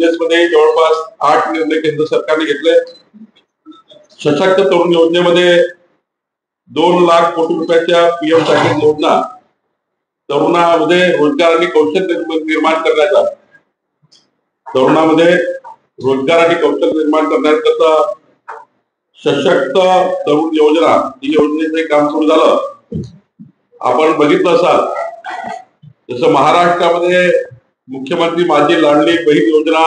Business मध्ये जवळपास 8 निर्णय केंद्र सरकारने घेतले। सशक्त तरुण योजनेमध्ये 2 लाख कोटी रुपयाच्या पीएम पॅकेज योजना तरुणांमध्ये रोजगार आणि कौशल्य निर्माण करण्याचा करता सशक्त तरुण योजना ही योजनेचे काम सुरू झालं। आपण बघितलं असाल जसं महाराष्ट्रामध्ये मुख्यमंत्री माझी लाडली बहीण योजना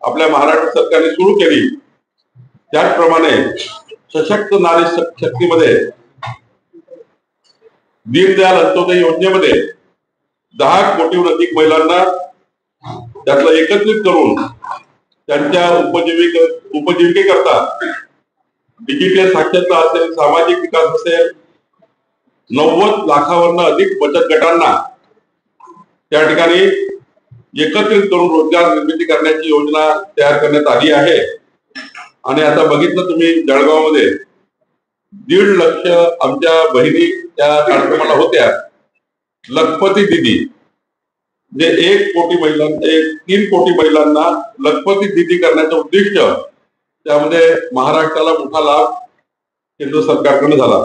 आपल्या महाराष्ट्र सरकारने सुरू केली, त्याचप्रमाणे सशक्त नारी शक्तीमध्ये दीनदयाल अंत्योदय योजनेमध्ये 10 कोटीहून अधिक महिलांना त्यातलं एकत्रित करून त्यांच्या उपजीविकेकरता डिजिटल साक्षरता असेल, सामाजिक विकास असेल, 90 लाखावरनं अधिक बचत गटांना त्या ठिकाणी एकत्रित करून रोजगार निर्मिती करण्याची योजना तयार करण्यात आली आहे। आणि आता बघितलं तुम्ही जळगावमध्ये 1.5 लाख आमच्या बहिणी त्या कार्यक्रमाला होत्या। लखपती दीदी जे 1 कोटी महिलांना 3 कोटी महिलांना लखपती दीदी करण्याचं उद्दिष्ट त्यामध्ये महाराष्ट्राला मोठा लाभ केंद्र सरकारकडून झाला।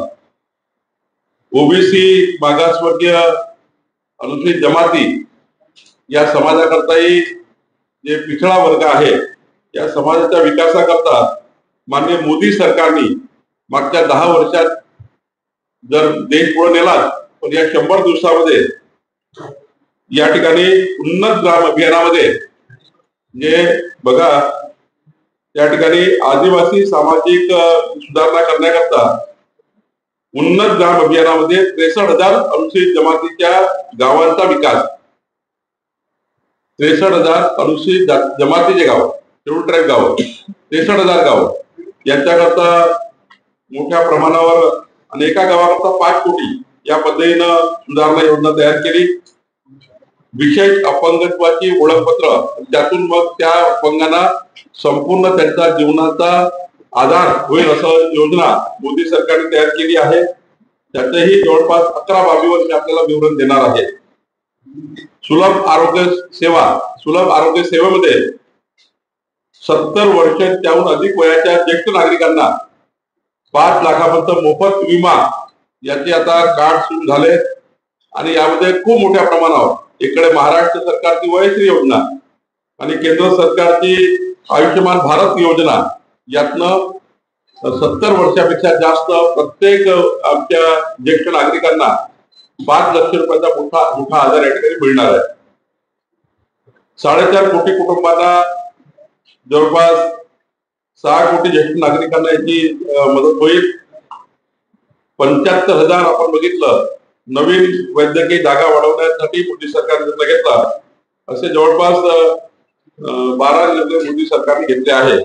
ओबीसी मागासवर्गीय अनुसूचित जमाती या समाजाकरताही जे पिछडा वर्ग आहे या समाजाच्या विकासाकरता माननीय मोदी सरकारने मागच्या 10 वर्षात जर देश पुढे नेला पण या 100 दिवसामध्ये या ठिकाणी उन्नत ग्राम अभियानामध्ये जे बघा त्या ठिकाणी आदिवासी सामाजिक सुधारणा करण्याकरता उन्नत ग्राम अभियानामध्ये 63,000 अनुसूचित जमातीच्या गावांचा विकास, 63,000 अनुसूचित जमातीचे गाव, शेड्यूल ट्राईब गाव, 63,000 गाव यांच्याकरता मोठ्या प्रमाणावर आणि एका गावाकरता 5 कोटी या पद्धतीनं सुधारणा योजना तयार केली। विशेष अपंगत्वाची ओळखपत्र, त्यातून मग त्या अपंगांना संपूर्ण त्यांचा जीवनाचा आधार होईल असं योजना मोदी सरकारने तयार केली आहे। त्याचंही जवळपास 11 बाबीवर मी आपल्याला विवरण देणार आहे। सुलभ आरोग्य सेवेमध्ये 70 वर्ष त्याहून अधिक वयाच्या ज्येष्ठ नागरिकांना 5 लाखापर्यंत मोफत विमा याचे आता कार्ड सुरू झाले आणि यामध्ये खूप मोठ्या प्रमाणावर इकडे महाराष्ट्र सरकारची वयश्री योजना आणि केंद्र सरकारची आयुष्यमान भारत योजना यातनं 70 वर्षापेक्षा जास्त प्रत्येक आमच्या ज्येष्ठ नागरिकांना 5 लाख रुपयाचा मोठा आधार या ठिकाणी मिळणार आहे। 4.5 कोटी कुटुंबांना जवळपास 6 कोटी ज्येष्ठ नागरिकांना याची मदत होईल। 75,000 आपण बघितलं नवीन वैद्यकीय जागा वाढवण्यासाठी मोदी सरकारने निर्णय घेतला, असे जवळपास 12 निर्णय मोदी सरकारने घेतले आहे।